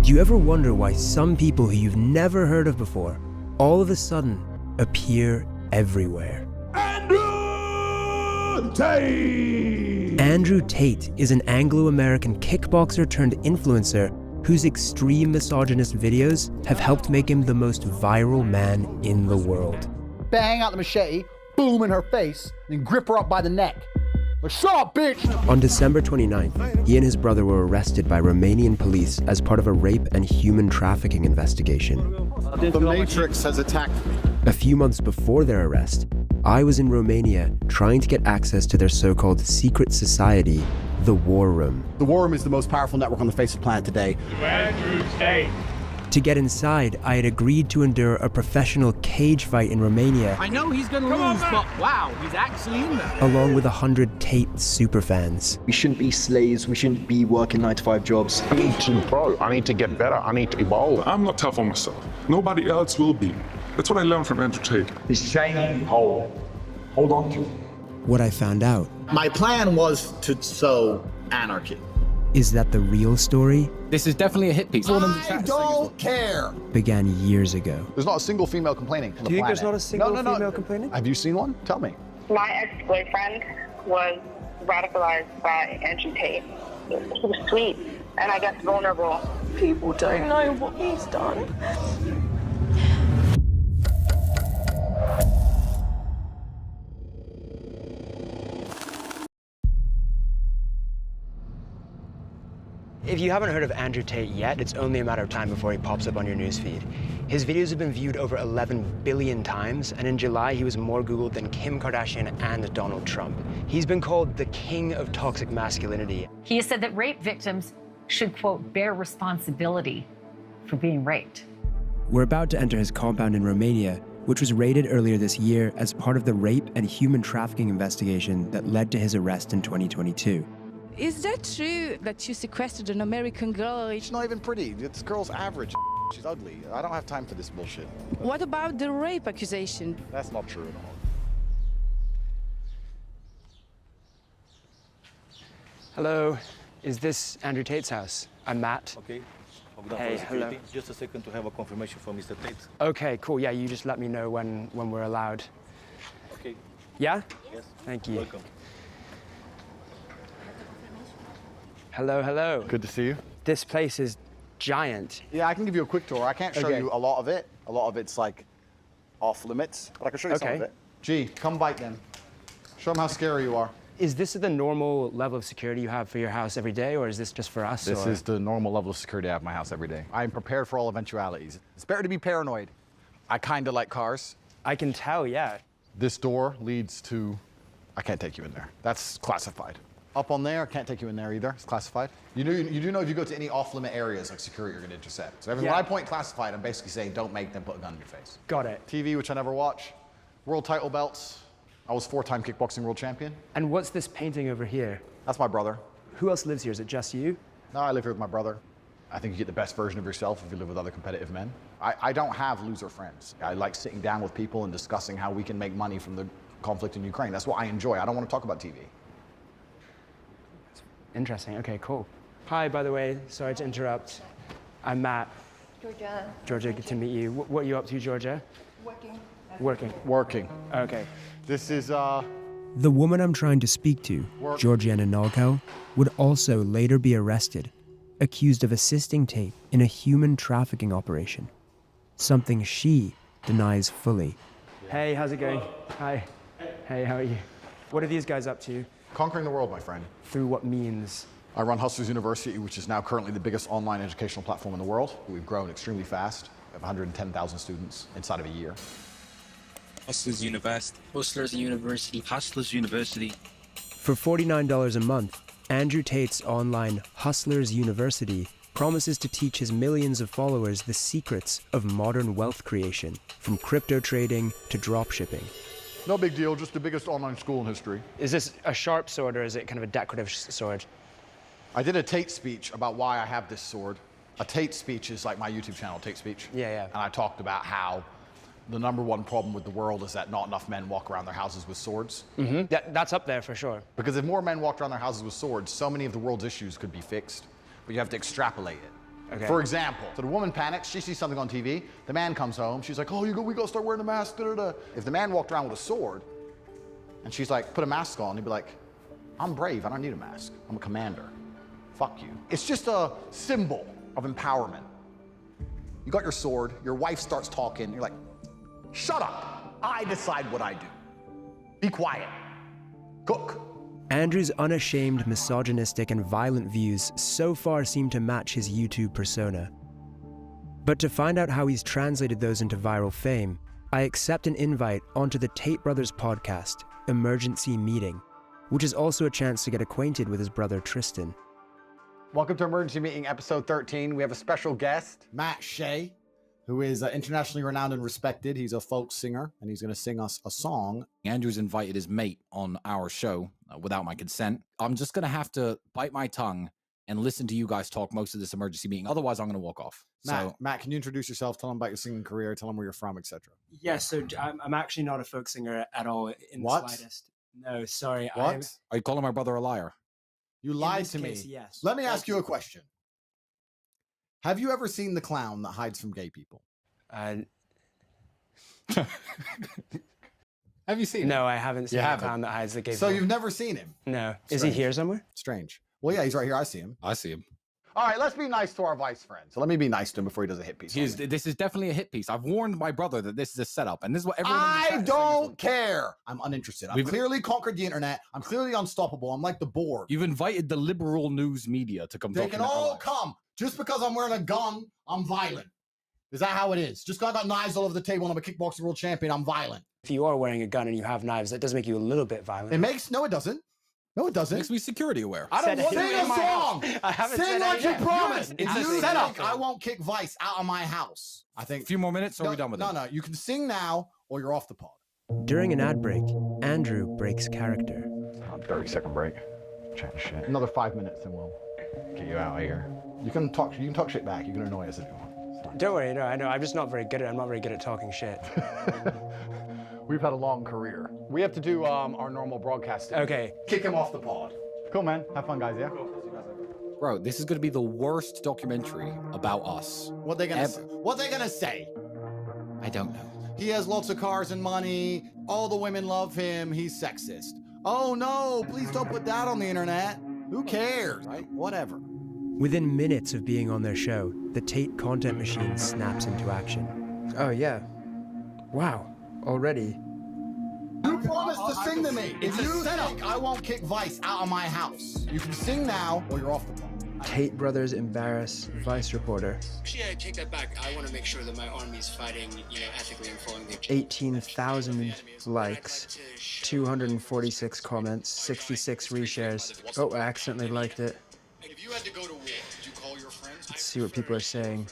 Do you ever wonder why some people who you've never heard of before all of a sudden appear everywhere? Andrew Tate! Andrew Tate is an Anglo-American kickboxer turned influencer whose extreme misogynist videos have helped make him the most viral man in the world. Bang out the machete, boom in her face, and grip her up by the neck. Like, shut up, bitch! On December 29th, he and his brother were arrested by Romanian police as part of a rape and human trafficking investigation. The Matrix has attacked me. A few months before their arrest, I was in Romania trying to get access to their so-called secret society, the War Room. The War Room is the most powerful network on the face of the planet today. Andrew Tate! To get inside, I had agreed to endure a professional cage fight in Romania. I know he's gonna lose, but wow, he's actually in there. Along with 100 Tate superfans. We shouldn't be slaves, we shouldn't be working 9-to-5 jobs. I need to grow, I need to get better, I need to evolve. I'm not tough on myself. Nobody else will be. That's what I learned from Andrew Tate. This chain, hold on to it. What I found out My plan was to sow anarchy. is that the real story This is definitely a hit piece. I don't care. began years ago. There's not a single female complaining on the Do you think planet. there's not a single No. female complaining? Have you seen one? Tell me. My ex-boyfriend was radicalized by Andrew Tate. He was sweet and I guess vulnerable. People don't know what he's done. If you haven't heard of Andrew Tate yet, it's only a matter of time before he pops up on your newsfeed. His videos have been viewed over 11 billion times, and in July he was more Googled than Kim Kardashian and Donald Trump. He's been called the king of toxic masculinity. He has said that rape victims should, quote, bear responsibility for being raped. We're about to enter his compound in Romania, which was raided earlier this year as part of the rape and human trafficking investigation that led to his arrest in 2022. Is that true that you sequestered an American girl? She's not even pretty. This girl's average. She's ugly. I don't have time for this bullshit. What about the rape accusation? That's not true at all. Hello, is this Andrew Tate's house? I'm Matt. Okay. Hey, hello. Just a second to have a confirmation from Mr. Tate. Okay, cool. Yeah, you just let me know when we're allowed. Okay. Yeah? Yes. Thank you. Welcome. Hello, hello. Good to see you. This place is giant. Yeah, I can give you a quick tour. I can't show Okay. you a lot of it. A lot of it's like off limits, but I can show you some Okay. of it. Gee, come bite them. Show them how scary you are. Is this the normal level of security you have for your house every day, or is this just for us? This or? is the normal level of security I have in my house every day. I'm prepared for all eventualities. It's better to be paranoid. I kind of like cars. I can tell, yeah. This door leads to... I can't take you in there. That's classified. Up on there, I can't take you in there either. It's classified. You do know if you go to any off-limit areas like security, you're going to intercept. So when I point classified, I'm basically saying don't make them put a gun in your face. Got it. TV, which I never watch. World title belts. I was 4-time kickboxing world champion. And what's this painting over here? That's my brother. Who else lives here? Is it just you? No, I live here with my brother. I think you get the best version of yourself if you live with other competitive men. I don't have loser friends. I like sitting down with people and discussing how we can make money from the conflict in Ukraine. That's what I enjoy. I don't want to talk about TV. Interesting. Okay, cool. Hi, by the way. Sorry to interrupt. I'm Matt. Georgia. Georgia, good to meet you. What are you up to, Georgia? Working. Working. Working. Okay. This is, The woman I'm trying to speak to, Georgiana Nalkau, would also later be arrested, accused of assisting Tate in a human trafficking operation, something she denies fully. Hey, how's it going? Hi. Hey, how are you? What are these guys up to? conquering the world, my friend. Through what means? I run Hustlers University, which is now currently the biggest online educational platform in the world. We've grown extremely fast. We have 110,000 students inside of a year. Hustlers University. Hustlers University. Hustlers University. For $49 a month, Andrew Tate's online Hustlers University promises to teach his millions of followers the secrets of modern wealth creation, from crypto trading to dropshipping. No big deal, just the biggest online school in history. Is this a sharp sword or is it kind of a decorative sword? I did a Tate speech about why I have this sword. A Tate speech is like my YouTube channel, Tate Speech. Yeah. And I talked about how the #1 problem with the world is that not enough men walk around their houses with swords. Mm-hmm. That's up there for sure. Because if more men walked around their houses with swords, so many of the world's issues could be fixed, but you have to extrapolate it. Okay. For example, so the woman panics, she sees something on TV, the man comes home, she's like, oh, we gotta start wearing a mask, da-da-da. If the man walked around with a sword, and she's like, put a mask on, he'd be like, I'm brave, I don't need a mask. I'm a commander. Fuck you. It's just a symbol of empowerment. You got your sword, your wife starts talking, you're like, shut up, I decide what I do. Be quiet, cook. Andrew's unashamed, misogynistic, and violent views so far seem to match his YouTube persona. But to find out how he's translated those into viral fame, I accept an invite onto the Tate Brothers podcast, Emergency Meeting, which is also a chance to get acquainted with his brother Tristan. Welcome to Emergency Meeting, episode 13. We have a special guest, Matt Shea, who is internationally renowned and respected. He's a folk singer, and he's going to sing us a song. Andrew's invited his mate on our show without my consent. I'm just going to have to bite my tongue and listen to you guys talk most of this emergency meeting. Otherwise, I'm going to walk off. Matt, can you introduce yourself? Tell them about your singing career. Tell them where you're from, etc. Yes, so I'm actually not a folk singer at all in the slightest. No, sorry. What? Are you calling my brother a liar? You lied to me. Yes. Let me ask you a question. Have you ever seen the clown that hides from gay people? Have you seen him? No, I haven't seen the clown that hides the gay people. So you've never seen him? No. Strange. Is he here somewhere? Strange. Well, yeah, he's right here. I see him. I see him. All right, let's be nice to our vice friend. So let me be nice to him before he does a hit piece. This is definitely a hit piece. I've warned my brother that this is a setup, and this is what everyone. I don't care. I'm uninterested. I've clearly conquered the internet. I'm clearly unstoppable. I'm like the Borg. You've invited the liberal news media to come. They can all come. Just because I'm wearing a gun, I'm violent. Is that how it is? Just because I got knives all over the table and I'm a kickboxing world champion, I'm violent. If you are wearing a gun and you have knives, that does make you a little bit violent. No, it doesn't. No, it doesn't. Makes me security aware. I don't want to sing a song. I haven't sing like you promised. It's You a setup. think I won't kick Vice out of my house. I think. A few more minutes, or are we done with it? No. You can sing now, or you're off the pod. During an ad break, Andrew breaks character. 30-second break. Chat shit. Another 5 minutes, and we'll get you out of here. You can talk shit back. You can annoy us if you want. Don't worry, no, I know. I'm just not very good at it. I'm not very good at talking shit. We've had a long career. We have to do our normal broadcasting. Okay. Kick him off the pod. Cool, man. Have fun, guys, yeah? Bro, this is going to be the worst documentary about us. What they gonna say? I don't know. He has lots of cars and money. All the women love him. He's sexist. Oh no, please don't put that on the internet. Who cares, right? Whatever. Within minutes of being on their show, the Tate content machine snaps into action. Oh, yeah. Wow. Already. You promised to sing to me. If you think I won't kick Vice out of my house, you can sing now or you're off the pod. Tate Brothers embarrass Vice reporter. Actually, I take that back. I want to make sure that my army is fighting, ethically and following the... 18,000 likes, 246 comments, 66 reshares. Oh, I accidentally liked it. If you had to go to war, would you call your friends? Let's see what people are saying.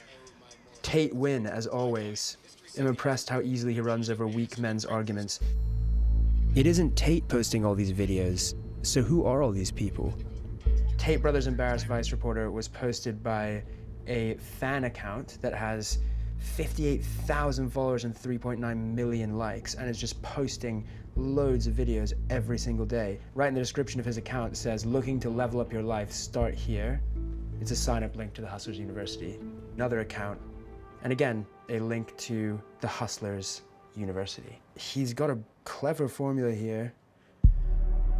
Tate win, as always. I'm impressed how easily he runs over weak men's arguments. It isn't Tate posting all these videos, so who are all these people? Tate Brothers Embarrassed Vice Reporter was posted by a fan account that has 58,000 followers and 3.9 million likes, and is just posting loads of videos every single day. Right in the description of his account, it says, looking to level up your life, start here. It's a sign-up link to the Hustlers University. Another account, and again, a link to the Hustlers University. He's got a clever formula here.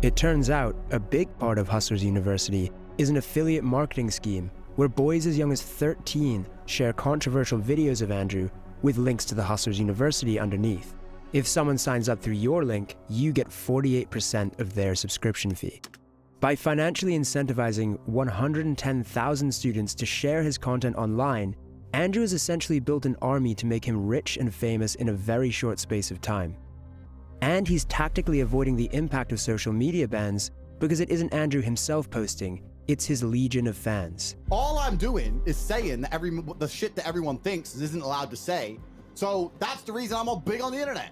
It turns out a big part of Hustlers University is an affiliate marketing scheme where boys as young as 13 share controversial videos of Andrew with links to the Hustlers University underneath. If someone signs up through your link, you get 48% of their subscription fee. By financially incentivizing 110,000 students to share his content online, Andrew has essentially built an army to make him rich and famous in a very short space of time. And he's tactically avoiding the impact of social media bans because it isn't Andrew himself posting, it's his legion of fans. All I'm doing is saying that the shit that everyone thinks isn't allowed to say. So that's the reason I'm all big on the internet.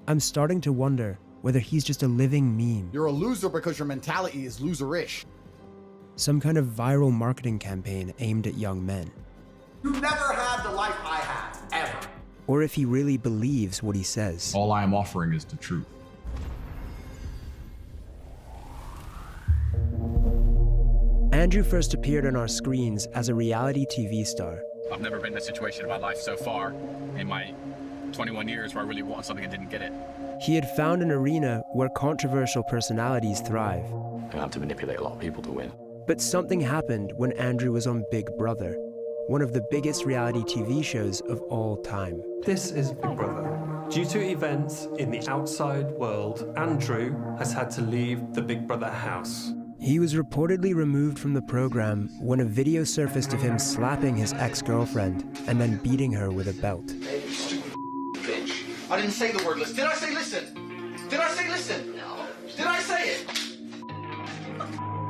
I'm starting to wonder whether he's just a living meme. You're a loser because your mentality is loserish. Some kind of viral marketing campaign aimed at young men. You never had the life I had, ever. Or if he really believes what he says. All I am offering is the truth. Andrew first appeared on our screens as a reality TV star. I've never been in a situation in my life so far in my 21 years where I really wanted something and didn't get it. He had found an arena where controversial personalities thrive. I have to manipulate a lot of people to win. But something happened when Andrew was on Big Brother, one of the biggest reality TV shows of all time. This is Big Brother. Due to events in the outside world, Andrew has had to leave the Big Brother house. He was reportedly removed from the program when a video surfaced of him slapping his ex-girlfriend and then beating her with a belt. Hey, you stupid bitch. I didn't say the word listen. Did I say listen? Did I say listen? No. Did I say it?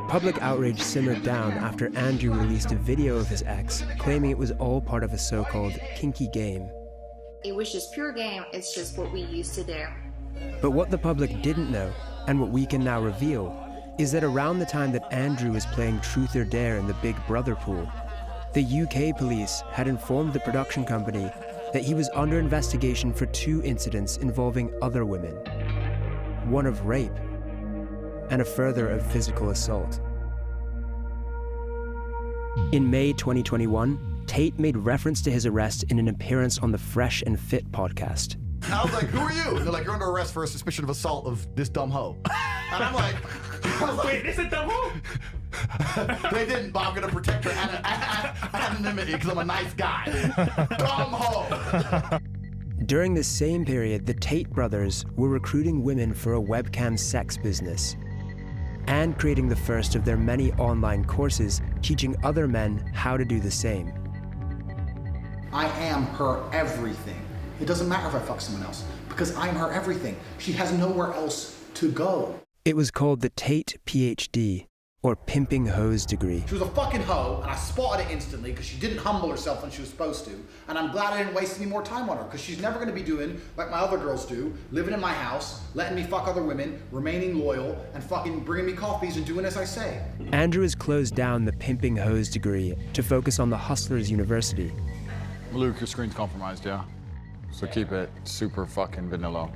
Public outrage simmered down after Andrew released a video of his ex, claiming it was all part of a so-called kinky game. It was just pure game. It's just what we used to do. But what the public didn't know, and what we can now reveal, is that around the time that Andrew was playing Truth or Dare in the Big Brother pool, the UK police had informed the production company that he was under investigation for 2 incidents involving other women, one of rape and a further of physical assault. In May 2021, Tate made reference to his arrest in an appearance on the Fresh and Fit podcast. I was like, who are you? And they're like, you're under arrest for a suspicion of assault of this dumb hoe. And I'm like, wait, this is dumb hoe? They didn't, but I'm going to protect her anonymity because I'm a nice guy. Dumb hoe. During the same period, the Tate brothers were recruiting women for a webcam sex business and creating the first of their many online courses teaching other men how to do the same. I am her everything. It doesn't matter if I fuck someone else, because I'm her everything. She has nowhere else to go. It was called the Tate PhD, or Pimping Hoes degree. She was a fucking hoe, and I spotted it instantly because she didn't humble herself when she was supposed to. And I'm glad I didn't waste any more time on her, because she's never going to be doing like my other girls do, living in my house, letting me fuck other women, remaining loyal, and fucking bringing me coffees and doing as I say. Andrew has closed down the Pimping Hoes degree to focus on the Hustlers University. Luke, your screen's compromised, yeah? So keep it super fucking vanilla.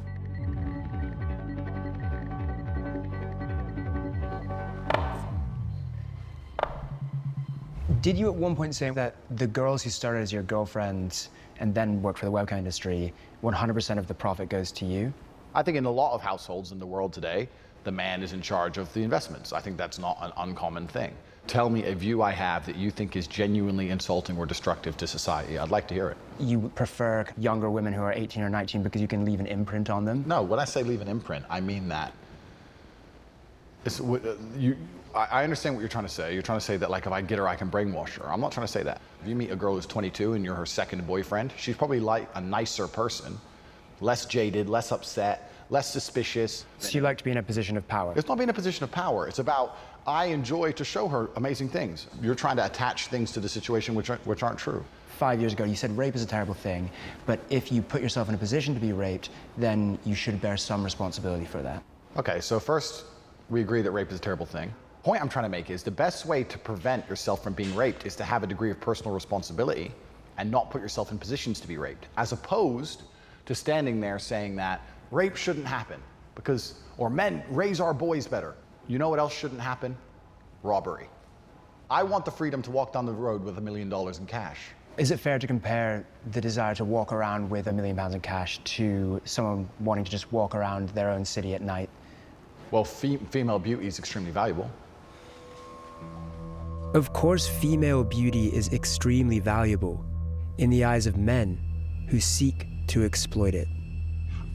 Did you at one point say that the girls who started as your girlfriends and then worked for the webcam industry, 100% of the profit goes to you? I think in a lot of households in the world today, the man is in charge of the investments. I think that's not an uncommon thing. Tell me a view I have that you think is genuinely insulting or destructive to society. I'd like to hear it. You prefer younger women who are 18 or 19 because you can leave an imprint on them? No, when I say leave an imprint, I mean that. I understand what you're trying to say. You're trying to say that, like, if I get her, I can brainwash her. I'm not trying to say that. If you meet a girl who's 22 and you're her second boyfriend, she's probably like a nicer person, less jaded, less upset, less suspicious. So you like to be in a position of power? It's not being in a position of power. It's about, I enjoy to show her amazing things. You're trying to attach things to the situation which aren't true. 5 years ago, you said rape is a terrible thing, but if you put yourself in a position to be raped, then you should bear some responsibility for that. Okay, so first, we agree that rape is a terrible thing. The point I'm trying to make is the best way to prevent yourself from being raped is to have a degree of personal responsibility and not put yourself in positions to be raped, as opposed to standing there saying that rape shouldn't happen because, or men, raise our boys better. You know what else shouldn't happen? Robbery. I want the freedom to walk down the road with $1 million in cash. Is it fair to compare the desire to walk around with £1 million in cash to someone wanting to just walk around their own city at night? Well, female beauty is extremely valuable. Of course, female beauty is extremely valuable in the eyes of men who seek to exploit it.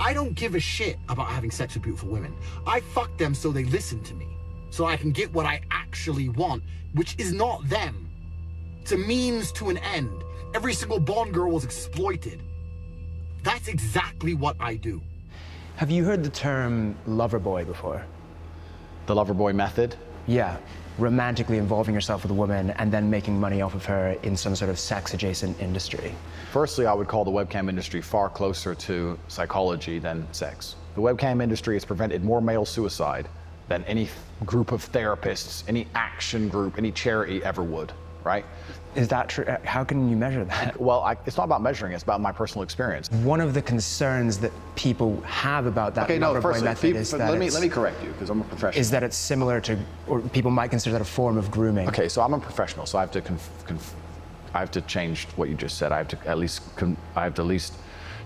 I don't give a shit about having sex with beautiful women. I fuck them so they listen to me, so I can get what I actually want, which is not them. It's a means to an end. Every single Bond girl was exploited. That's exactly what I do. Have you heard the term lover boy before? The lover boy method? Yeah, romantically involving yourself with a woman and then making money off of her in some sort of sex-adjacent industry. Firstly, I would call the webcam industry far closer to psychology than sex. The webcam industry has prevented more male suicide than any group of therapists, any action group, any charity ever would. right? Is that true? How can you measure that? Well, it's not about measuring, it's about my personal experience. One of the concerns that people have about that first, method is that let me correct you, because I'm a professional. Is that it's similar to, or people might consider that a form of grooming. Okay, so I'm a professional, so I have to change what you just said. I have to at least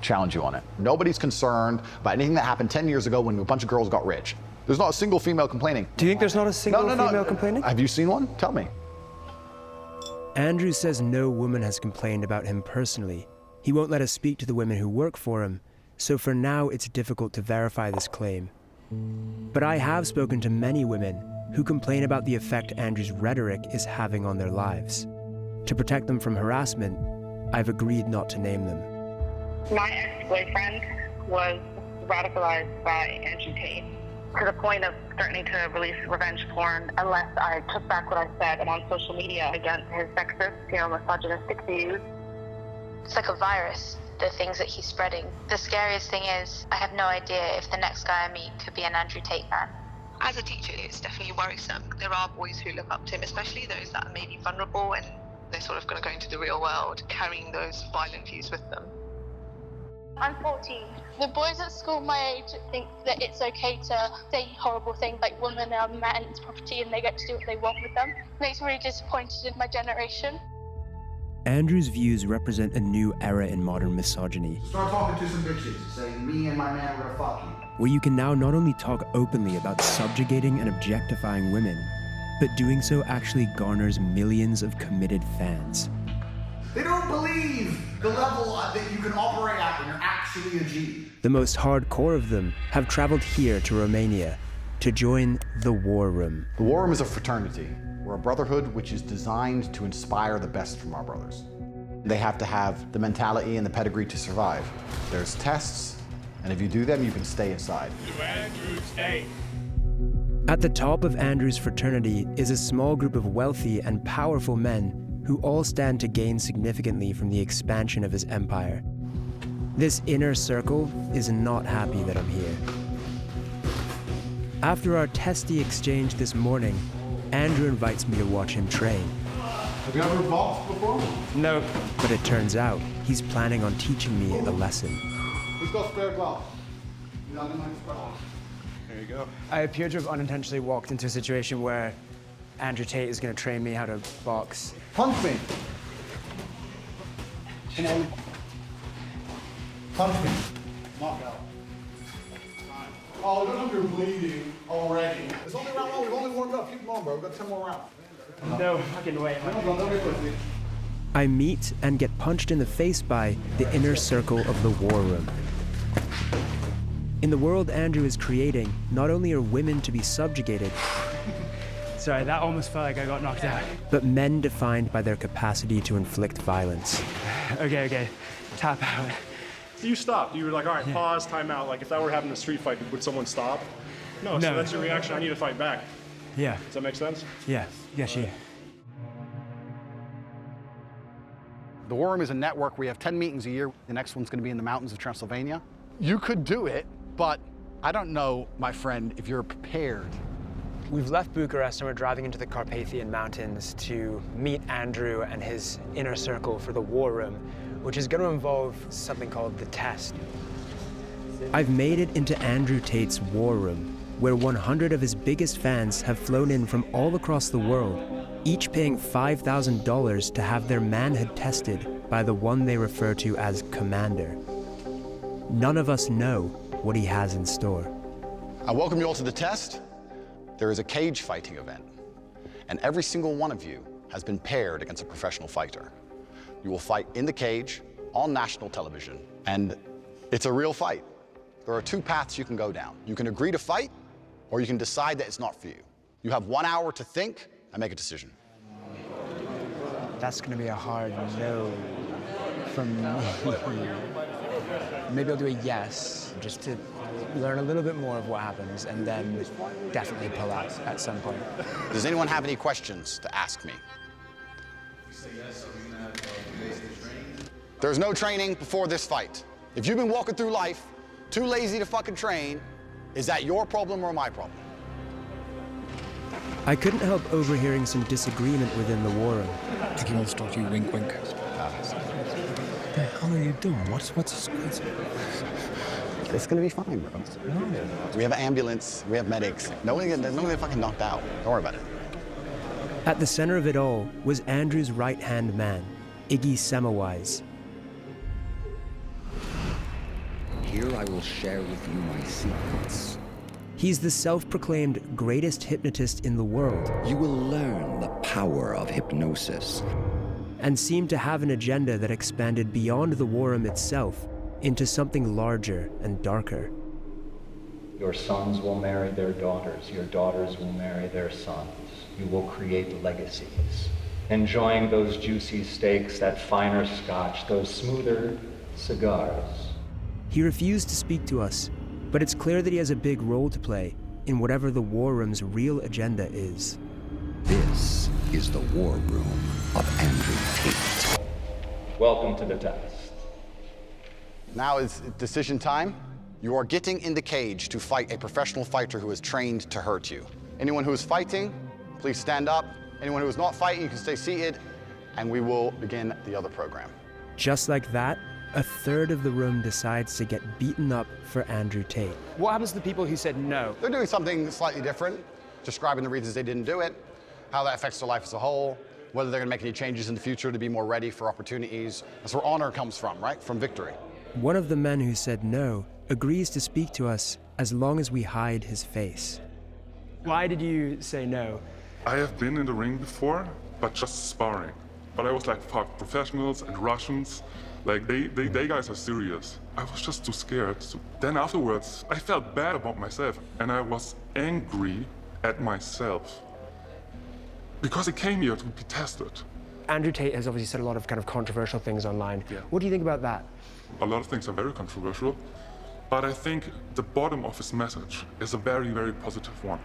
challenge you on it. Nobody's concerned about anything that happened 10 years ago when a bunch of girls got rich. There's not a single female complaining. Do you think there's not a single female complaining? Have you seen one? Tell me. Andrew says no woman has complained about him personally. He won't let us speak to the women who work for him, so for now it's difficult to verify this claim. But I have spoken to many women who complain about the effect Andrew's rhetoric is having on their lives. To protect them from harassment, I've agreed not to name them. My ex-boyfriend was radicalized by Andrew Tate to the point of threatening to release revenge porn unless I took back what I said on social media against his sexist, misogynistic views. It's like a virus, the things that he's spreading. The scariest thing is, I have no idea if the next guy I meet could be an Andrew Tate fan. As a teacher, it's definitely worrisome. There are boys who look up to him, especially those that are maybe vulnerable and they're sort of going to go into the real world carrying those violent views with them. I'm 14. The boys at school my age think that it's okay to say horrible things like women are men's property and they get to do what they want with them. Makes me really disappointed in my generation. Andrew's views represent a new era in modern misogyny. Start talking to some bitches, saying me and my man are gonna fuck you. Where you can now not only talk openly about subjugating and objectifying women, but doing so actually garners millions of committed fans. They don't believe the level that you can operate at when you're actually a G. The most hardcore of them have traveled here to Romania to join the War Room. The War Room is a fraternity. We're a brotherhood which is designed to inspire the best from our brothers. They have to have the mentality and the pedigree to survive. There's tests, and if you do them, you can stay inside. Andrew Tate. At the top of Andrew's fraternity is a small group of wealthy and powerful men who all stand to gain significantly from the expansion of his empire. This inner circle is not happy that I'm here. After our testy exchange this morning, Andrew invites me to watch him train. Have you ever boxed before? No. But it turns out he's planning on teaching me a lesson. Who's got spare gloves? There you go. I appear to have unintentionally walked into a situation where Andrew Tate is going to train me how to box. Punch me. Come on. Punch me. Knock out. Oh, it looks like you're bleeding already. It's only round one. We've only warmed up. Keep them on, bro. We've got 10 more rounds. No fucking way. I meet and get punched in the face by the inner circle of the War Room. In the world Andrew is creating, not only are women to be subjugated, Sorry, that almost felt like I got knocked out. but men defined by their capacity to inflict violence. Okay. Tap out. You stopped. You were like, all right, pause, time out. Like if that were having a street fight, would someone stop? No, so that's your reaction. I need to fight back. Yeah. Does that make sense? Yeah. Yes, yeah. The War Room is a network. We have 10 meetings a year. The next one's going to be in the mountains of Transylvania. You could do it, but I don't know, my friend, if you're prepared. We've left Bucharest and we're driving into the Carpathian Mountains to meet Andrew and his inner circle for the War Room, which is going to involve something called the test. I've made it into Andrew Tate's War Room, where 100 of his biggest fans have flown in from all across the world, each paying $5,000 to have their manhood tested by the one they refer to as Commander. None of us know what he has in store. I welcome you all to the test. There is a cage fighting event, and every single one of you has been paired against a professional fighter. You will fight in the cage on national television, and it's a real fight. There are two paths you can go down. You can agree to fight, or you can decide that it's not for you. You have 1 hour to think and make a decision. That's going to be a hard no from me. Maybe I'll do a yes, just to learn a little bit more of what happens, and then definitely pull out at some point. Does anyone have any questions to ask me? There's no training before this fight. If you've been walking through life too lazy to fucking train, is that your problem or my problem? I couldn't help overhearing some disagreement within the war room. I think he wants to talk to you, wink, wink. What the hell are you doing? What's It's gonna be fine, bro. No. We have an ambulance, we have medics. No one get fucking knocked out. Don't worry about it. At the center of it all was Andrew's right-hand man, Iggy Semmelweis. Here I will share with you my secrets. He's the self-proclaimed greatest hypnotist in the world. You will learn the power of hypnosis. And seemed to have an agenda that expanded beyond the war room itself into something larger and darker. Your sons will marry their daughters. Your daughters will marry their sons. You will create legacies. Enjoying those juicy steaks, that finer scotch, those smoother cigars. He refused to speak to us, but it's clear that he has a big role to play in whatever the war room's real agenda is. This is the war room of Andrew Tate. Welcome to the test. Now is decision time. You are getting in the cage to fight a professional fighter who is trained to hurt you. Anyone who is fighting, please stand up. Anyone who is not fighting, you can stay seated, and we will begin the other program. Just like that, a third of the room decides to get beaten up for Andrew Tate. What happens to the people who said no? They're doing something slightly different, describing the reasons they didn't do it, how that affects their life as a whole, whether they're gonna make any changes in the future to be more ready for opportunities. That's where honor comes from, right? From victory. One of the men who said no agrees to speak to us as long as we hide his face. Why did you say no? I have been in the ring before, but just sparring. But I was like fought professionals and Russians. Like they guys are serious. I was just too scared. So then afterwards, I felt bad about myself and I was angry at myself because I came here to be tested. Andrew Tate has obviously said a lot of kind of controversial things online. Yeah. What do you think about that? A lot of things are very controversial, but I think the bottom of his message is a very, very positive one.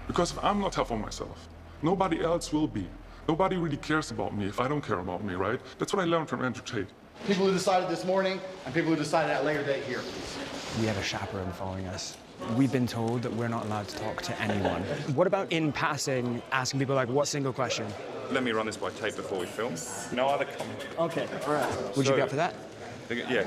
Because if I'm not tough on myself, nobody else will be. Nobody really cares about me if I don't care about me, right? That's what I learned from Andrew Tate. People who decided this morning and people who decided at a later date here, please. We have a chaperone following us. We've been told that we're not allowed to talk to anyone. What about in passing, asking people like, what single question? Let me run this by tape before we film. No other comment. Okay, all right. Would you be up for that? Yeah.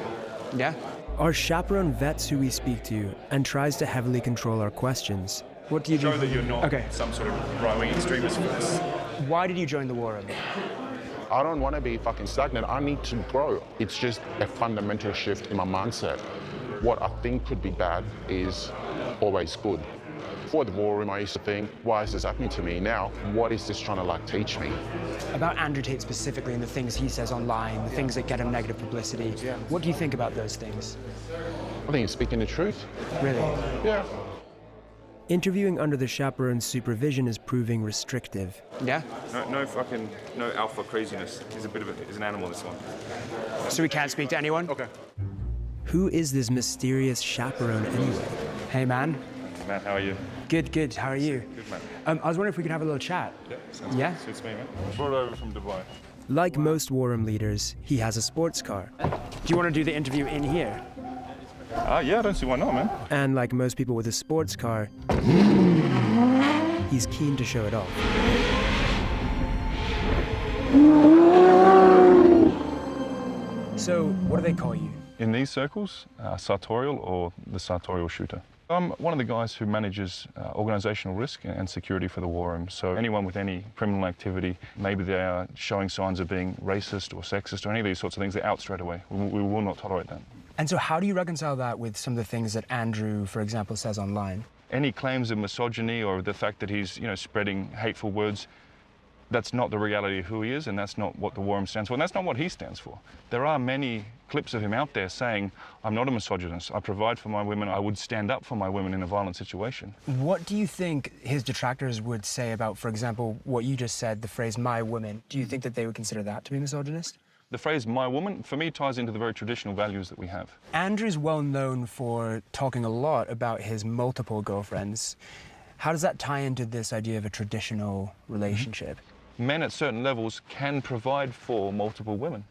Yeah? Our chaperone vets who we speak to and tries to heavily control our questions. What do you do? Show that you're not some sort of right-wing extremist first. Why did you join the war room? I don't want to be fucking stagnant. I need to grow. It's just a fundamental shift in my mindset. What I think could be bad is always good. Before the war room, I used to think, why is this happening to me? Now, what is this trying to like teach me? About Andrew Tate specifically and the things he says online, the things that get him negative publicity. Yeah. What do you think about those things? I think he's speaking the truth. Really? Yeah. Interviewing under the chaperone's supervision is proving restrictive. Yeah? No alpha craziness. He's an animal, this one. So we can't speak to anyone? Okay. Who is this mysterious chaperone anyway? Hey, man. Matt, how are you? Good, good. How are you? Good, man. I was wondering if we could have a little chat. Yeah, sounds Yeah? good. Suits me, man. Brought over from Dubai. Like most war room leaders, he has a sports car. Do you want to do the interview in here? Yeah, I don't see why not, man. And like most people with a sports car, he's keen to show it off. So, what do they call you? In these circles, Sartorial or the Sartorial shooter. I'm one of the guys who manages organisational risk and security for the war room. So anyone with any criminal activity, maybe they are showing signs of being racist or sexist or any of these sorts of things, they're out straight away. We will not tolerate that. And so how do you reconcile that with some of the things that Andrew, for example, says online? Any claims of misogyny or the fact that he's, spreading hateful words, that's not the reality of who he is, and that's not what the war room stands for, and that's not what he stands for. There are many clips of him out there saying, I'm not a misogynist, I provide for my women, I would stand up for my women in a violent situation. What do you think his detractors would say about, for example, what you just said, the phrase, my woman? Do you think that they would consider that to be misogynist? The phrase, my woman, for me, ties into the very traditional values that we have. Andrew's well known for talking a lot about his multiple girlfriends. How does that tie into this idea of a traditional relationship? Men at certain levels can provide for multiple women.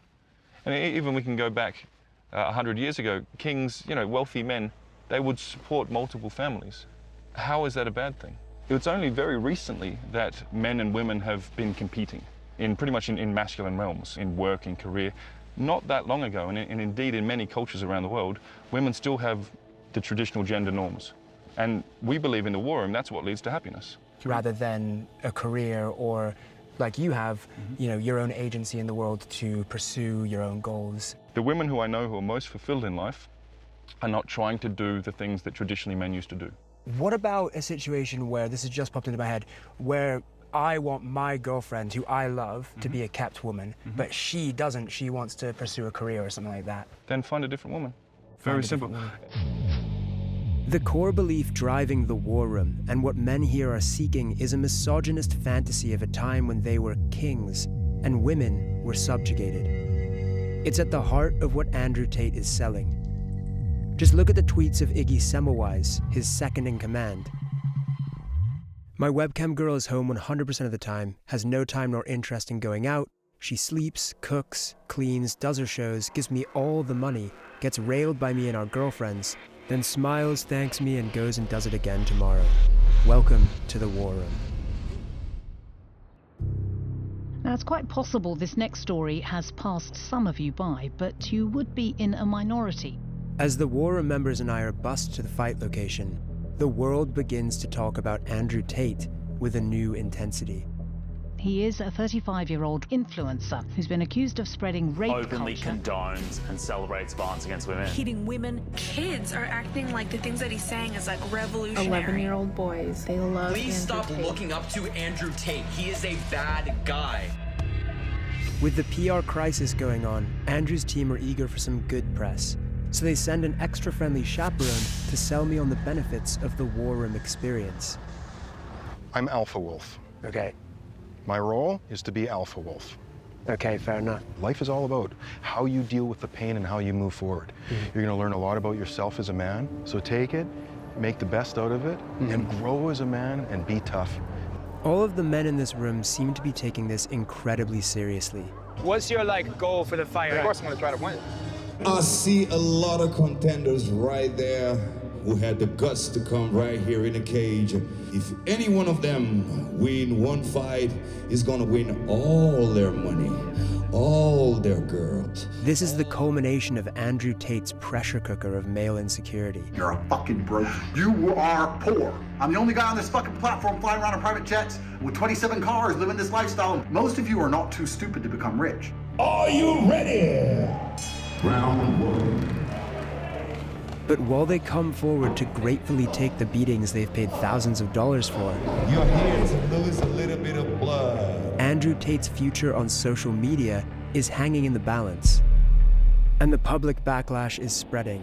And even we can go back 100 years ago, kings, wealthy men, they would support multiple families. How is that a bad thing? It's only very recently that men and women have been competing in pretty much in masculine realms, in work, in career. Not that long ago, and indeed in many cultures around the world, women still have the traditional gender norms. And we believe in the war room, that's what leads to happiness. Rather than a career or, like you have, you know, your own agency in the world to pursue your own goals. The women who I know who are most fulfilled in life are not trying to do the things that traditionally men used to do. What about a situation where, this has just popped into my head, where I want my girlfriend, who I love, to be a kept woman, but she doesn't, she wants to pursue a career or something like that? Then find a different woman. Very simple. The core belief driving the war room and what men here are seeking is a misogynist fantasy of a time when they were kings and women were subjugated. It's at the heart of what Andrew Tate is selling. Just look at the tweets of Iggy Semmelweis, his second in command. My webcam girl is home 100% of the time, has no time nor interest in going out. She sleeps, cooks, cleans, does her shows, gives me all the money, gets railed by me and our girlfriends, then smiles, thanks me, and goes and does it again tomorrow. Welcome to the war room. Now, it's quite possible this next story has passed some of you by, but you would be in a minority. As the war room members and I are bussed to the fight location, the world begins to talk about Andrew Tate with a new intensity. He is a 35-year-old influencer who's been accused of spreading rape openly culture. condones and celebrates violence against women. Hitting women. Kids are acting like the things that he's saying is like revolutionary. 11-year-old boys, they love Please Andrew stop Tate. looking up to Andrew Tate. He is a bad guy. With the PR crisis going on, Andrew's team are eager for some good press. So they send an extra friendly chaperone to sell me on the benefits of the war room experience. I'm Alpha Wolf. Okay. My role is to be Alpha Wolf. Okay, fair enough. Life is all about how you deal with the pain and how you move forward. You're gonna learn a lot about yourself as a man, so take it, make the best out of it, and grow as a man and be tough. All of the men in this room seem to be taking this incredibly seriously. What's your goal for the fight? Of course I'm gonna try to win. I see a lot of contenders right there who had the guts to come right here in the cage. If any one of them win one fight, is gonna win all their money, all their girls. This is the culmination of Andrew Tate's pressure cooker of male insecurity. You're a fucking broke. You are poor. I'm the only guy on this fucking platform flying around in private jets with 27 cars living this lifestyle. Most of you are not too stupid to become rich. Are you ready? Round one. But while they come forward to gratefully take the beatings they've paid thousands of dollars for, you're here to lose a little bit of blood. Andrew Tate's future on social media is hanging in the balance. And the public backlash is spreading.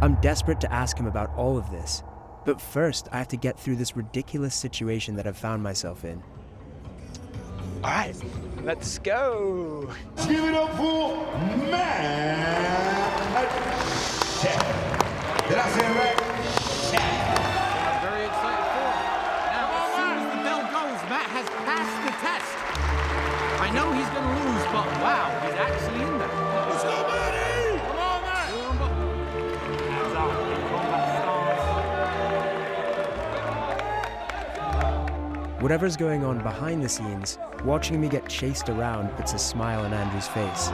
I'm desperate to ask him about all of this, but first I have to get through this ridiculous situation that I've found myself in. All right, let's go. Give it up for Matt Shea. Did I say it right? I'm very excited for it. Now, as soon as the bell goes, Matt has passed the test. I know he's going to lose, but wow, he's actually in there. Let's go, Matty! Come on, Matt! Whatever's going on behind the scenes, watching me get chased around puts a smile on Andrew's face.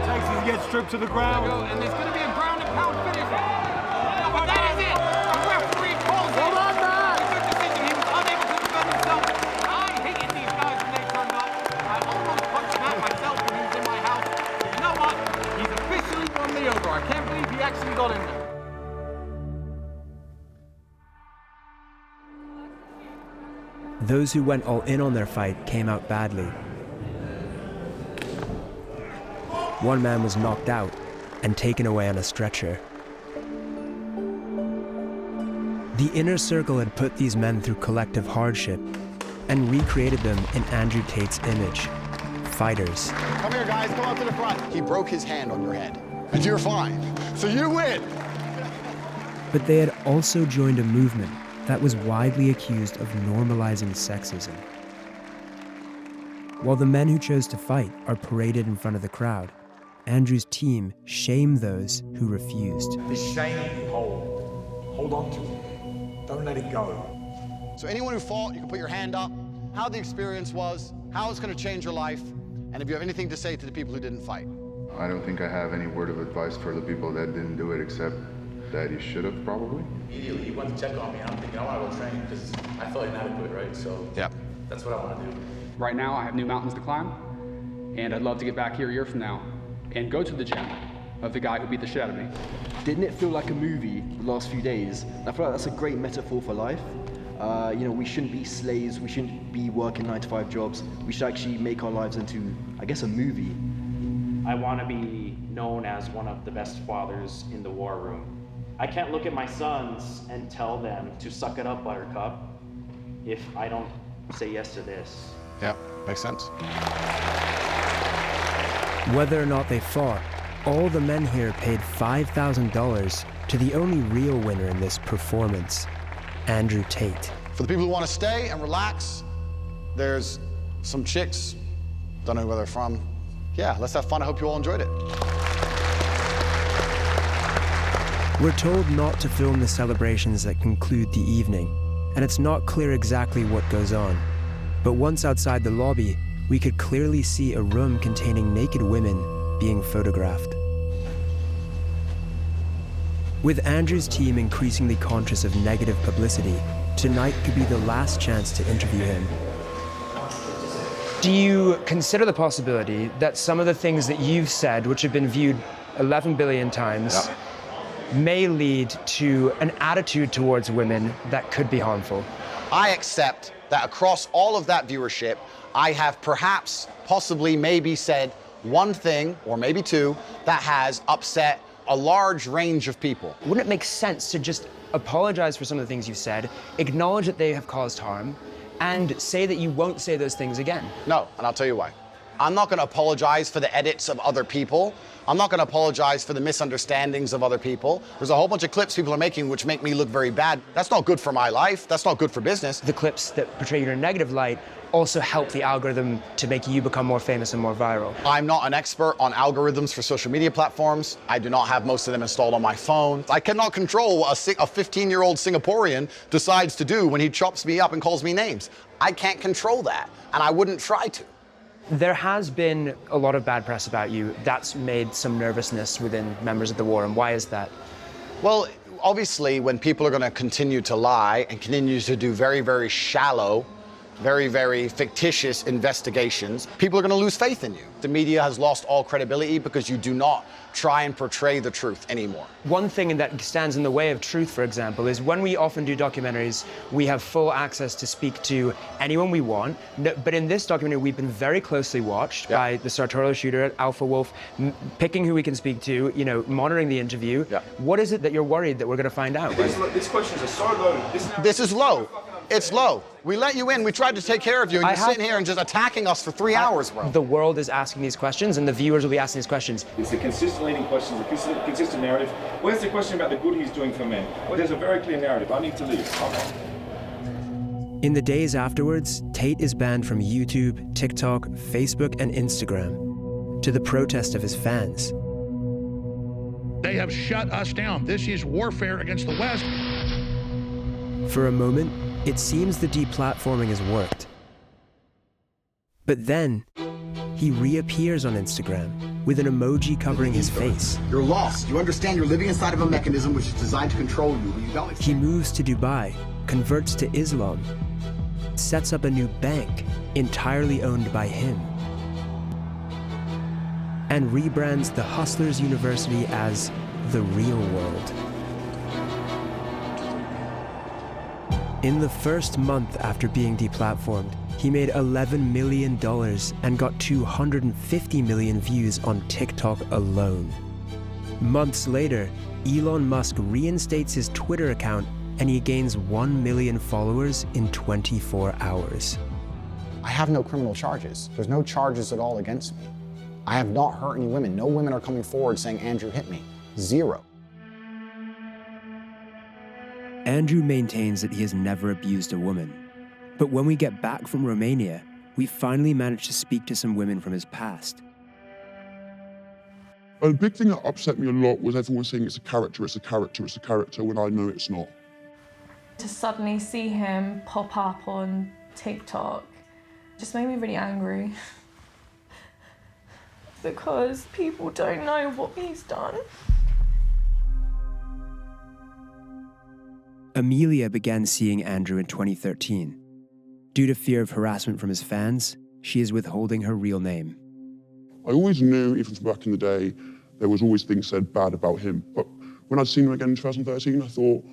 Texas gets stripped to the ground. And there's going to be a ground and pound finish. No, but that is it. The referee calls it. Hold on, Matt. Good decision. He was unable to defend himself. I hated these guys when they turned up. I almost punched Matt myself when he was in my house. You know what? He's officially won me over. I can't believe he actually got in there. Those who went all in on their fight came out badly. One man was knocked out and taken away on a stretcher. The inner circle had put these men through collective hardship and recreated them in Andrew Tate's image. Fighters. Come here, guys, come up to the front. He broke his hand on your head, and you're fine. So you win. But they had also joined a movement that was widely accused of normalizing sexism. While the men who chose to fight are paraded in front of the crowd, Andrew's team shamed those who refused. The shame hole Hold on to it. Don't let it go. So anyone who fought, you can put your hand up, how the experience was, how it's going to change your life, and if you have anything to say to the people who didn't fight. I don't think I have any word of advice for the people that didn't do it, except that you should have probably. Immediately, he went to check on me, and I'm thinking, I want to go train because I felt inadequate, right? So yeah, that's what I want to do. Right now, I have new mountains to climb, and I'd love to get back here a year from now and go to the gym of the guy who beat the shit out of me. Didn't it feel like a movie the last few days? I feel like that's a great metaphor for life. You know, we shouldn't be slaves, we shouldn't be working 9-to-5 jobs. We should actually make our lives into, I guess, a movie. I want to be known as one of the best fathers in the war room. I can't look at my sons and tell them to suck it up, Buttercup, if I don't say yes to this. Yeah, makes sense. Whether or not they fought, all the men here paid $5,000 to the only real winner in this performance, Andrew Tate. For the people who want to stay and relax, there's some chicks, don't know where they're from. Yeah, let's have fun. I hope you all enjoyed it. We're told not to film the celebrations that conclude the evening, and it's not clear exactly what goes on. But once outside the lobby, we could clearly see a room containing naked women being photographed. With Andrew's team increasingly conscious of negative publicity, tonight could be the last chance to interview him. Do you consider the possibility that some of the things that you've said, which have been viewed 11 billion times, may lead to an attitude towards women that could be harmful? I accept that across all of that viewership, I have perhaps, possibly, maybe said one thing, or maybe two, that has upset a large range of people. Wouldn't it make sense to just apologize for some of the things you've said, acknowledge that they have caused harm, and say that you won't say those things again? No, and I'll tell you why. I'm not going to apologize for the edits of other people. I'm not going to apologize for the misunderstandings of other people. There's a whole bunch of clips people are making which make me look very bad. That's not good for my life. That's not good for business. The clips that portray you in a negative light also help the algorithm to make you become more famous and more viral. I'm not an expert on algorithms for social media platforms. I do not have most of them installed on my phone. I cannot control what a 15-year-old Singaporean decides to do when he chops me up and calls me names. I can't control that, and I wouldn't try to. There has been a lot of bad press about you. That's made some nervousness within members of the war, and why is that? Well, obviously, when people are going to continue to lie and continue to do very, very shallow, very, very fictitious investigations, people are going to lose faith in you. The media has lost all credibility because you do not try and portray the truth anymore. One thing that stands in the way of truth, for example, is when we often do documentaries, we have full access to speak to anyone we want. But in this documentary, we've been very closely watched by the Sartorial shooter at Alpha Wolf, picking who we can speak to, you know, monitoring the interview. What is it that you're worried that we're going to find out? These questions are so low. This is low. It's low. We let you in. We tried to take care of you, and you're sitting here and just attacking us for 3 hours, bro. The world is asking these questions, and the viewers will be asking these questions. It's the consistent leading questions, the consistent narrative. Where's the question about the good he's doing for men? Well, there's a very clear narrative. I need to leave. In the days afterwards, Tate is banned from YouTube, TikTok, Facebook, and Instagram, to the protest of his fans. They have shut us down. This is warfare against the West. For a moment, it seems the deplatforming has worked. But then, he reappears on Instagram with an emoji covering his face. You're lost. You understand you're living inside of a mechanism which is designed to control you, but you don't. He moves to Dubai, converts to Islam, sets up a new bank entirely owned by him, and rebrands the Hustlers University as the real world. In the first month after being deplatformed, he made $11 million and got 250 million views on TikTok alone. Months later, Elon Musk reinstates his Twitter account and he gains 1 million followers in 24 hours. I have no criminal charges. There's no charges at all against me. I have not hurt any women. No women are coming forward saying Andrew hit me. Zero. Andrew maintains that he has never abused a woman. But when we get back from Romania, we finally manage to speak to some women from his past. A big thing that upset me a lot was everyone saying it's a character, it's a character, it's a character, when I know it's not. To suddenly see him pop up on TikTok just made me really angry. Because people don't know what he's done. Amelia began seeing Andrew in 2013. Due to fear of harassment from his fans, she is withholding her real name. I always knew, even from back in the day, there was always things said bad about him. But when I'd seen him again in 2013, I thought,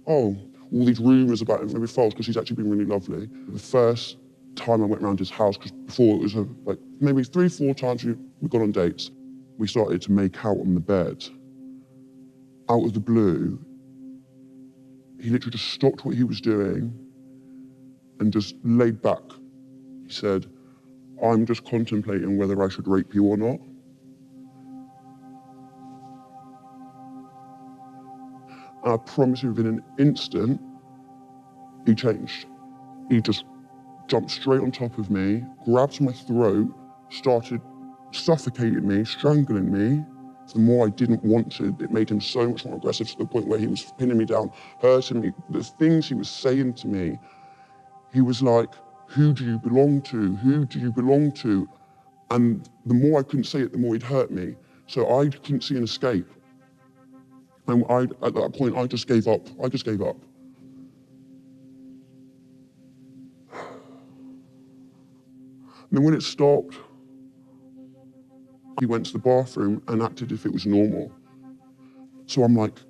oh, all these rumours about him may be false because he's actually been really lovely. The first time I went around his house, because before it was like maybe 3-4 times we'd gone on dates, we started to make out on the bed. Out of the blue, he literally just stopped what he was doing and just laid back. He said, I'm just contemplating whether I should rape you or not. And I promise you, within an instant, he changed. He just jumped straight on top of me, grabbed my throat, started suffocating me, strangling me. The more I didn't want to, it made him so much more aggressive, to the point where he was pinning me down, hurting me. The things he was saying to me, he was like, who do you belong to? Who do you belong to? And the more I couldn't say it, the more he'd hurt me. So I couldn't see an escape. And at that point, I just gave up. I just gave up. And then when it stopped, he went to the bathroom and acted as if it was normal. So I'm like,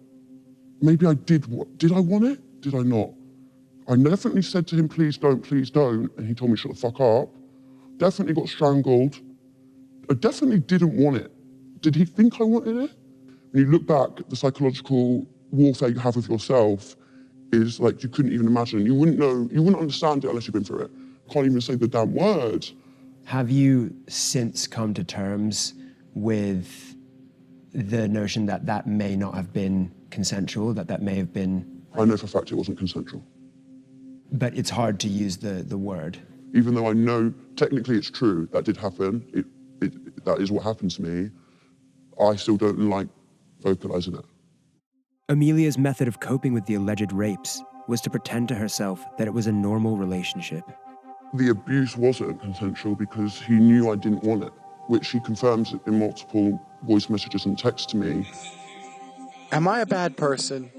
maybe I did. Did I want it? Did I not? I definitely said to him, please don't, and he told me shut the fuck up. Definitely got strangled. I definitely didn't want it. Did he think I wanted it? When you look back, the psychological warfare you have with yourself is like you couldn't even imagine. You wouldn't know, you wouldn't understand it unless you've been through it. Can't even say the damn words. Have you since come to terms with the notion that that may not have been consensual, that may have been... I know for a fact it wasn't consensual. But it's hard to use the word. Even though I know technically it's true, that did happen, that is what happened to me, I still don't like vocalizing it. Amelia's method of coping with the alleged rapes was to pretend to herself that it was a normal relationship. The abuse wasn't consensual because he knew I didn't want it, which he confirms in multiple voice messages and texts to me. Am I a bad person?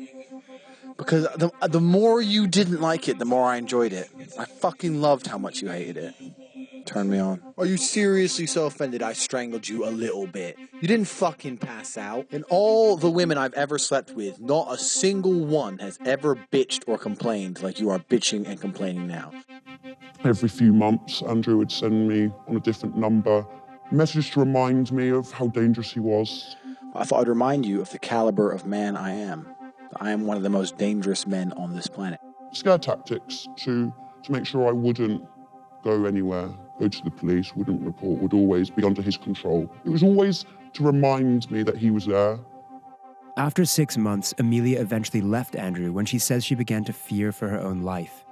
Because the more you didn't like it, the more I enjoyed it. I fucking loved how much you hated it. Turned me on. Are you seriously so offended I strangled you a little bit? You didn't fucking pass out. And all the women I've ever slept with, not a single one has ever bitched or complained like you are bitching and complaining now. Every few months, Andrew would send me on a different number messages to remind me of how dangerous he was. I thought I'd remind you of the caliber of man I am. I am one of the most dangerous men on this planet. Scare tactics to make sure I wouldn't go anywhere, go to the police, wouldn't report, would always be under his control. It was always to remind me that he was there. After 6 months, Amelia eventually left Andrew when she says she began to fear for her own life.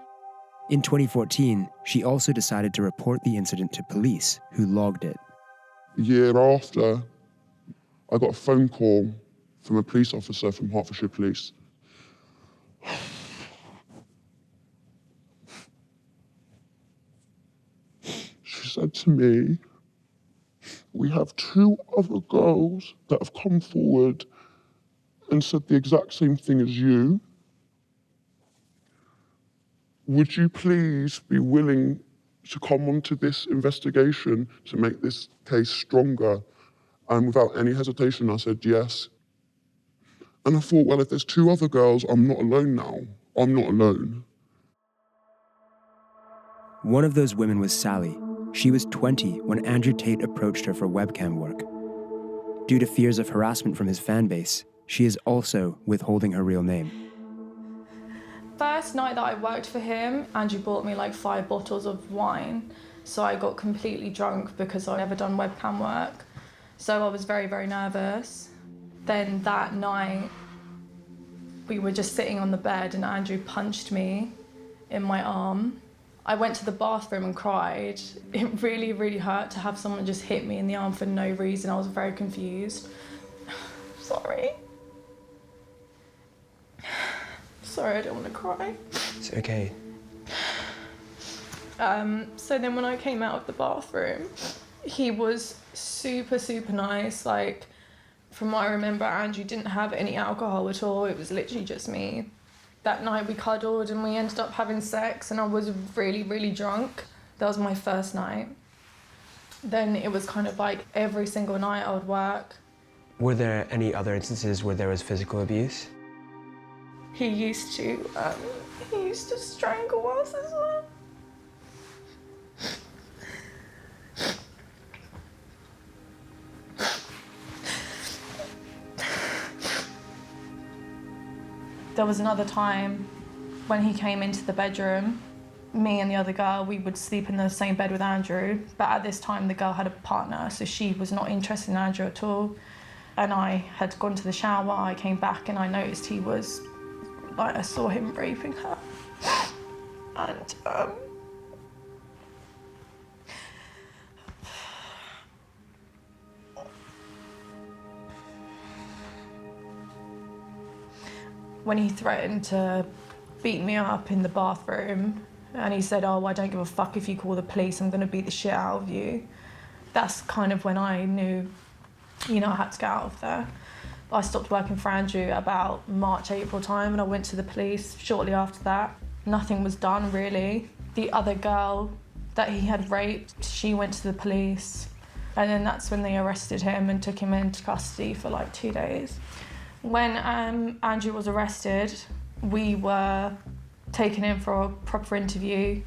In 2014, she also decided to report the incident to police, who logged it. A year after, I got a phone call from a police officer from Hertfordshire Police. She said to me, we have 2 other girls that have come forward and said the exact same thing as you. Would you please be willing to come onto this investigation to make this case stronger? And without any hesitation, I said yes. And I thought, well, if there's 2 other girls, I'm not alone now. I'm not alone. One of those women was Sally. She was 20 when Andrew Tate approached her for webcam work. Due to fears of harassment from his fan base, she is also withholding her real name. First night that I worked for him, Andrew bought me like 5 bottles of wine. So I got completely drunk because I'd never done webcam work. So I was very, very nervous. Then that night, we were just sitting on the bed and Andrew punched me in my arm. I went to the bathroom and cried. It really, really hurt to have someone just hit me in the arm for no reason. I was very confused. Sorry. Sorry, I don't want to cry. It's okay. So then when I came out of the bathroom, he was super, super nice. Like, from what I remember, Andrew didn't have any alcohol at all. It was literally just me. That night we cuddled and we ended up having sex, and I was really, really drunk. That was my first night. Then it was kind of like every single night I would work. Were there any other instances where there was physical abuse? He used to strangle us as well. There was another time when he came into the bedroom. Me and the other girl, we would sleep in the same bed with Andrew, but at this time the girl had a partner, so she was not interested in Andrew at all. And I had gone to the shower, I came back and I noticed he was, like, I saw him raping her. And when he threatened to beat me up in the bathroom, and he said, "Oh, I don't give a fuck if you call the police, I'm gonna beat the shit out of you." That's kind of when I knew, you know, I had to get out of there. I stopped working for Andrew about March, April time, and I went to the police shortly after that. Nothing was done, really. The other girl that he had raped, she went to the police, and then that's when they arrested him and took him into custody for like 2 days. When Andrew was arrested, we were taken in for a proper interview,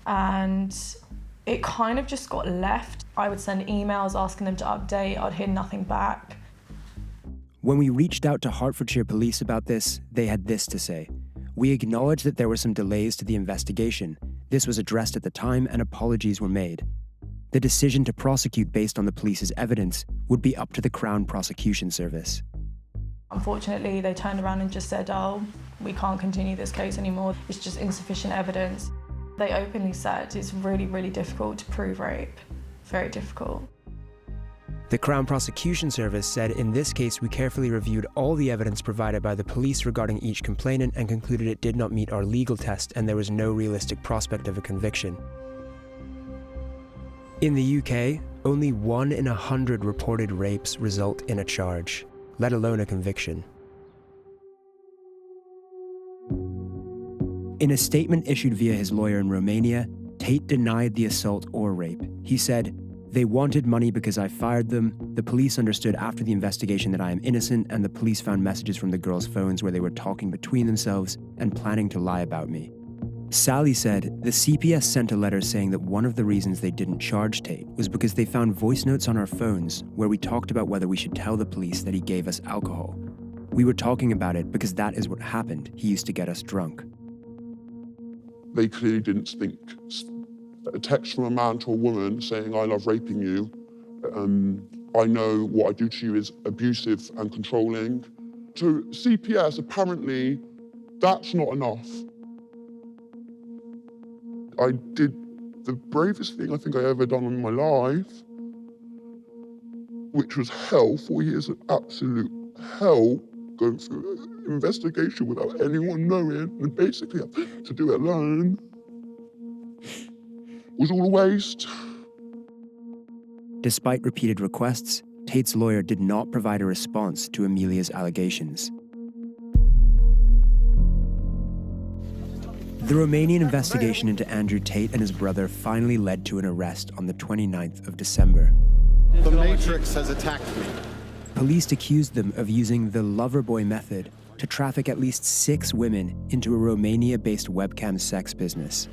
and it kind of just got left. I would send emails asking them to update, I'd hear nothing back. When we reached out to Hertfordshire Police about this, they had this to say. "We acknowledge that there were some delays to the investigation. This was addressed at the time and apologies were made. The decision to prosecute based on the police's evidence would be up to the Crown Prosecution Service." Unfortunately, they turned around and just said, "Oh, we can't continue this case anymore. It's just insufficient evidence." They openly said it's really, really difficult to prove rape. Very difficult. The Crown Prosecution Service said, "In this case, we carefully reviewed all the evidence provided by the police regarding each complainant and concluded it did not meet our legal test and there was no realistic prospect of a conviction." In the UK, only 1 in 100 reported rapes result in a charge, let alone a conviction. In a statement issued via his lawyer in Romania, Tate denied the assault or rape. He said, "They wanted money because I fired them. The police understood after the investigation that I am innocent, and the police found messages from the girls' phones where they were talking between themselves and planning to lie about me." Sally said, "The CPS sent a letter saying that one of the reasons they didn't charge Tate was because they found voice notes on our phones where we talked about whether we should tell the police that he gave us alcohol. We were talking about it because that is what happened. He used to get us drunk." They clearly didn't think a text from a man to a woman saying, "I love raping you. I know what I do to you is abusive and controlling." To CPS, apparently, that's not enough. I did the bravest thing I think I ever done in my life, which was hell, 4 years of absolute hell, going through an investigation without anyone knowing, and basically to do it alone was all a waste. Despite repeated requests, Tate's lawyer did not provide a response to Amelia's allegations. The Romanian investigation into Andrew Tate and his brother finally led to an arrest on the 29th of December. The Matrix has attacked me. Police accused them of using the Loverboy method to traffic at least 6 women into a Romania-based webcam sex business.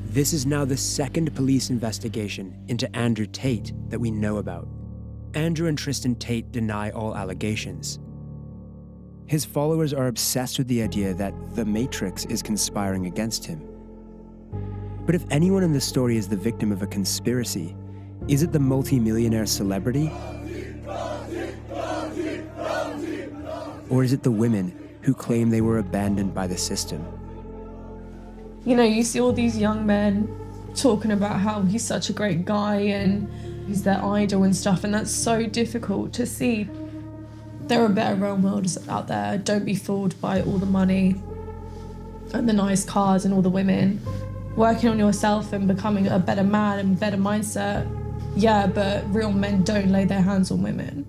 This is now the second police investigation into Andrew Tate that we know about. Andrew and Tristan Tate deny all allegations. His followers are obsessed with the idea that the Matrix is conspiring against him. But if anyone in this story is the victim of a conspiracy, is it the multi-millionaire celebrity? Or is it the women who claim they were abandoned by the system? You know, you see all these young men talking about how he's such a great guy and he's their idol and stuff, and that's so difficult to see. There are better role models out there. Don't be fooled by all the money and the nice cars and all the women. Working on yourself and becoming a better man and better mindset, yeah, but real men don't lay their hands on women.